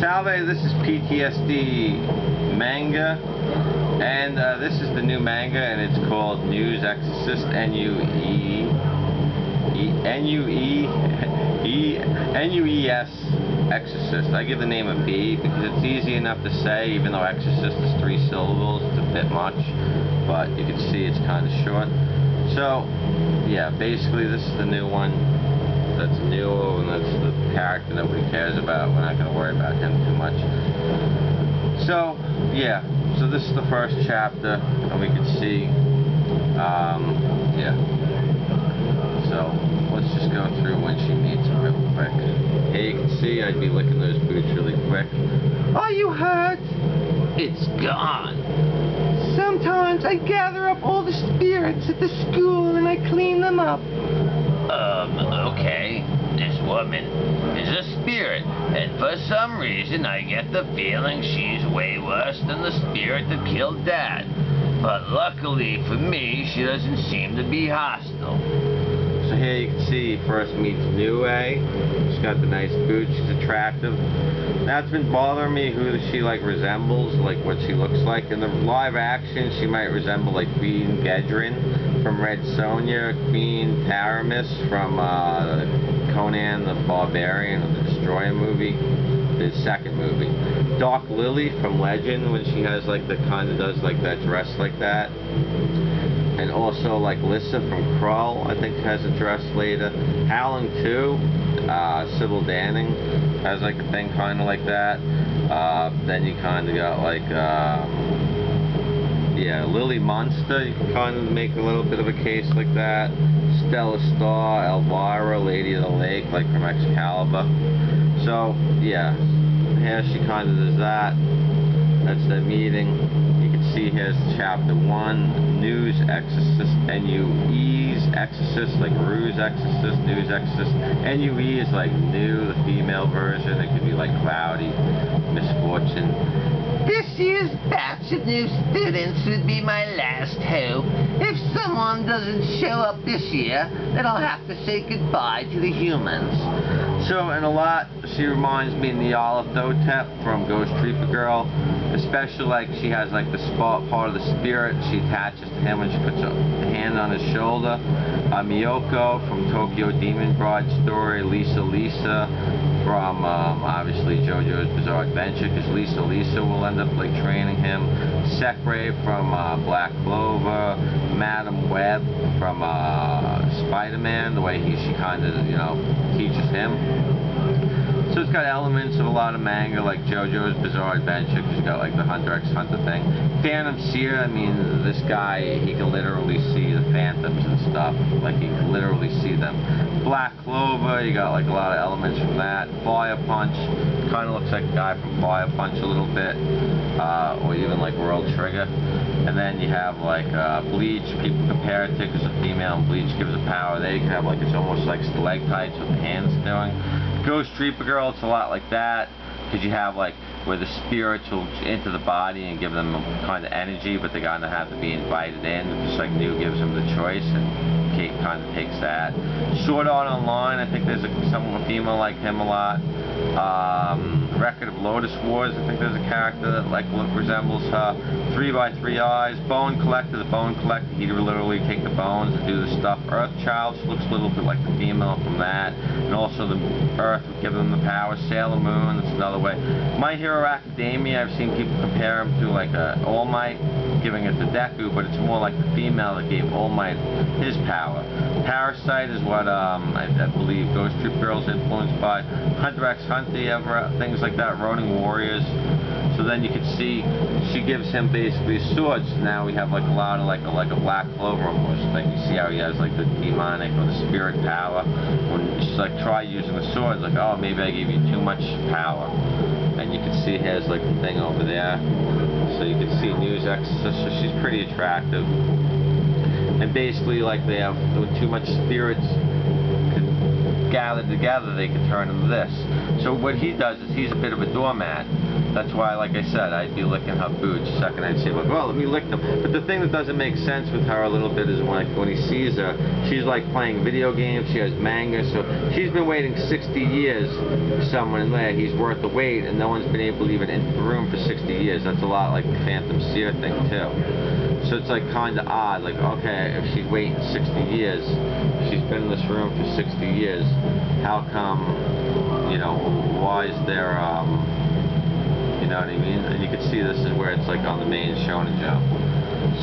Salve, this is PTSD Manga, and this is the new manga, and it's called Nues Exorcist, N-U-E-S Exorcist. I give the name a B because it's easy enough to say, even though Exorcist is 3 syllables, it's a bit much, but you can see it's kind of short. So, yeah, basically this is the new one. That's new, and that's the character nobody cares about. We're not going to worry about him too much. So, yeah. So this is the first chapter, and we can see, yeah. So, let's just go through when she meets him real quick. Here you can see, I'd be licking those boots really quick. Are you hurt? It's gone. Sometimes I gather up all the spirits at the school and I clean them up. Okay. This woman is a spirit, and for some reason I get the feeling she's way worse than the spirit that killed Dad. But luckily for me, she doesn't seem to be hostile. So here you can see he first meets Nues. She's got the nice boots, she's attractive. That's been bothering me who she like resembles, like what she looks like. In the live action, she might resemble like Queen Gedrin from Red Sonja, Queen Taramis from Conan the Barbarian, the Destroyer movie, the second movie. Dark Lily from Legend, when she has like the kind of does like that dress like that. And also like Lissa from Krull, I think has a dress later. Howling 2, Sybil Danning has like a thing kind of like that. Then you kind of got like, yeah, Lily Munster, you can kind of make a little bit of a case like that. Stella Star, Elvira, Lady of the Lake, like from Excalibur. So, yeah, here she kind of does that. That's the meeting. You can see here's chapter 1, Nues Exorcist, N-U-E's Exorcist, like Rue's Exorcist, Nues Exorcist. N-U-E is like new, the female version. It could be like Cloudy, Misfortune. This year's batch of new students would be my last hope. If someone doesn't show up this year, then I'll have to say goodbye to the humans. So, in a lot, she reminds me of the Olive Dotep from Ghost Reaper Girl. Especially like she has like the part of the spirit she attaches to him when she puts her hand on his shoulder. Miyoko from Tokyo Demon Bride story. Lisa from obviously JoJo's Bizarre Adventure, because Lisa will end up like training him. Sekre from Black Clover. Madam Web from Spider-Man, the way she kind of, you know, teaches him. So it's got elements of a lot of manga, like JoJo's Bizarre Adventure, because you got like the Hunter x Hunter thing. Phantom Seer, I mean, this guy, he can literally see the phantoms and stuff. Like, he can literally see them. Black Clover, you got like a lot of elements from that. Fire Punch, kind of looks like a guy from Fire Punch a little bit. Or even like World Trigger. And then you have like Bleach, people compare it to because a female in Bleach gives a power. There you can have like, it's almost like stalactites with the hands doing. Ghost Reaper Girl, it's a lot like that, because you have like where the spirits will enter the body and give them kind of energy, but they kind of have to be invited in, just like New gives them the choice, and Kate kind of takes that. Sword Art Online, I think there's a female like him a lot. Record of Lodoss Wars, I think there's a character that like resembles her. 3x3 Eyes, Bone Collector, the Bone Collector, he would literally take the bones and do the stuff. EarthChild, she looks a little bit like the female from that, and also the Earth would give them the power. Sailor Moon, that's another way. My Hero Academia, I've seen people compare him to like All Might, giving it to Deku, but it's more like the female that gave All Might his power. Parasyte is what I believe Ghost Troop Girl's influenced by. Hunter x Hunter, things like that, Ronin Warriors. So then you can see she gives him basically swords. Now we have like a lot of like a Black Clover almost thing. You see how he has like the demonic or the spirit power. When she's like, try using the swords, like, oh, maybe I gave you too much power. And you can see he has like the thing over there. So you can see Nues Exorcist, so she's pretty attractive. And basically, like, they have, when too much spirits could gather together, they could turn into this. So what he does is he's a bit of a doormat. That's why, like I said, I'd be licking her boots. Second I'd say, well, let me lick them. But the thing that doesn't make sense with her a little bit is when he sees her, she's like playing video games, she has manga, so she's been waiting 60 years for someone in there. He's worth the wait, and no one's been able to even enter the room for 60 years. That's a lot like the Phantom Seer thing, too. So it's like kind of odd, like, okay, if she's waiting 60 years, if she's been in this room for 60 years, how come, you know, why is there, you know what I mean? And you can see this is where it's like on the main Shonen Jump.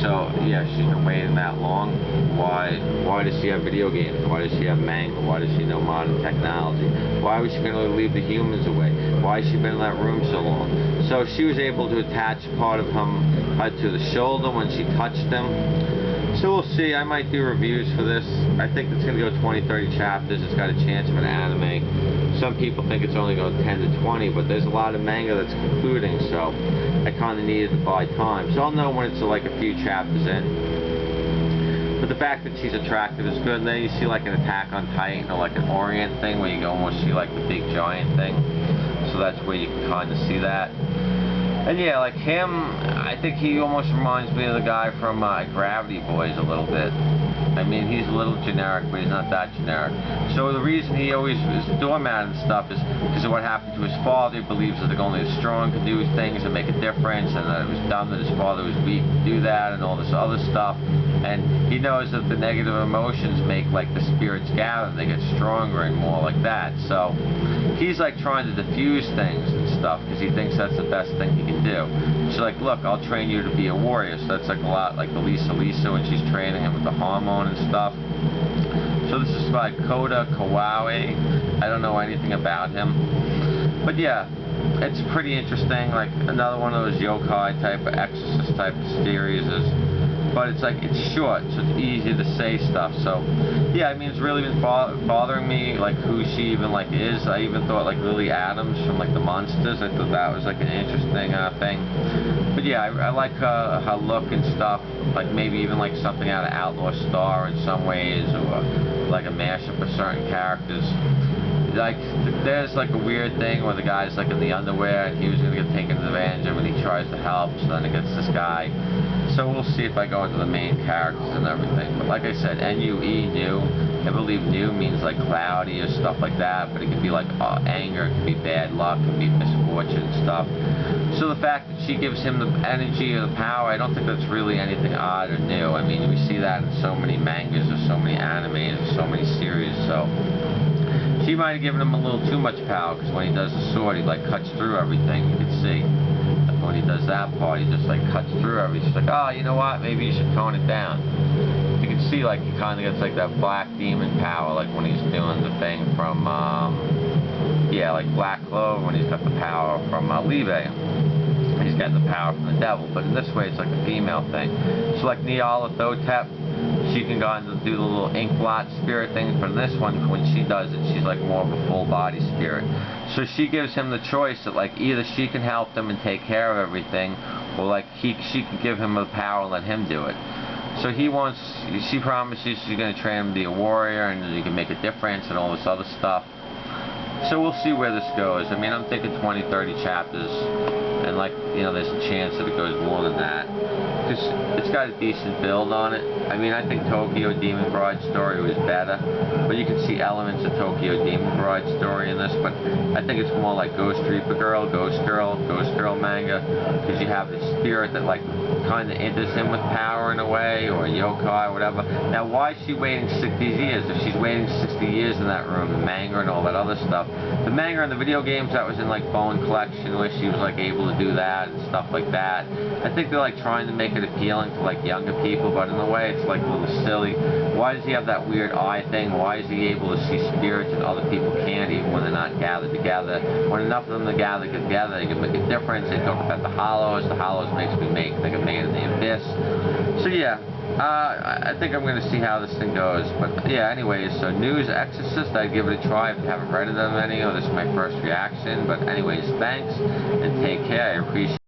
So, yeah, she's been waiting that long. Why does she have video games? Why does she have manga? Why does she know modern technology? Why was she going to leave the humans away? Why has she been in that room so long? So she was able to attach part of him to the shoulder when she touched him. So we'll see. I might do reviews for this. I think it's going to go 20-30 chapters. It's got a chance of an anime. Some people think it's only going 10 to 20, but there's a lot of manga that's concluding, so I kind of needed to buy time. So I'll know when it's like a few chapters in. But the fact that she's attractive is good. And then you see like an Attack on Titan or like an Orient thing where you can almost see like the big giant thing. So that's where you can kind of see that. And yeah, like him, I think he almost reminds me of the guy from Gravity Boys a little bit. I mean, he's a little generic, but he's not that generic. So the reason he always is a doormat and stuff is because of what happened to his father. He believes that only the strong can do things and make a difference, and that it was dumb that his father was weak to do that, and all this other stuff. And he knows that the negative emotions make like the spirits gather, they get stronger and more like that. So he's like trying to diffuse things and stuff because he thinks that's the best thing he can do. She's like, look, I'll train you to be a warrior. So that's like a lot like the Lisa when she's training him with the hormone and stuff. So this is by Kogal. I don't know anything about him. But yeah, it's pretty interesting. Like another one of those yokai type of Exorcist type of series is. But it's like, it's short, so it's easy to say stuff. So, yeah, I mean, it's really been bothering me, like, who she even, like, is. I even thought, like, Lily Adams from, like, The Monsters. I thought that was, like, an interesting thing. But, yeah, I like her look and stuff. Like, maybe even, like, something out of Outlaw Star in some ways, or, like, a mashup of certain characters. Like, there's, like, a weird thing where the guy's, like, in the underwear, and he was going to get taken advantage of, and he tries to help, so then it gets this guy. So we'll see if I go into the main characters and everything. But like I said, N-U-E, new. I believe new means like cloudy or stuff like that, but it can be like anger, it can be bad luck, it can be misfortune and stuff. So the fact that she gives him the energy or the power, I don't think that's really anything odd or new. I mean, we see that in so many mangas or so many animes or so many series, so she might have given him a little too much power, because when he does the sword, he like cuts through everything, you can see. When he does that part, he just like cuts through everything. She's like, oh, you know what, maybe you should tone it down. You can see like he kind of gets like that black demon power, like when he's doing the thing from, yeah, like Black Clover, when he's got the power from Leve. He's got the power from the devil, but in this way it's like a female thing. So like Nyarlathotep, she can go and do the little ink blot spirit thing. But in this one, when she does it, she's like more of a full body spirit. So she gives him the choice that like either she can help them and take care of everything, or like she can give him the power and let him do it. So she promises she's going to train him to be a warrior and he can make a difference and all this other stuff. So we'll see where this goes. I mean, I'm thinking 20-30 chapters, and like, you know, there's a chance that it goes more than that. Because it's got a decent build on it. I mean, I think Tokyo Demon Bride story was better, but you can see elements of Tokyo Demon Bride story in this, but I think it's more like Ghost Girl manga, because you have this spirit that like kind of enters him with power in a way, or yokai, or whatever. Now, why is she waiting 60 years? If she's waiting 60 years in that room, the manga and all that other stuff. The manga and the video games, that was in like Bone Collection, where she was like able to do that and stuff like that. I think they're like trying to make it appealing to like younger people, but in a way it's like a little silly. Why does he have that weird eye thing? Why is he able to see spirits and other people can't, even when they're not gathered together? When enough of them are gathered together, they can make a difference. They talk about the hollows. The hollows makes me think of Man in the Abyss. So yeah, I think I'm going to see how this thing goes. But yeah, anyways, so Nues Exorcist, I'd give it a try if you haven't read of them any, or this is my first reaction. But anyways, thanks, and take care. I appreciate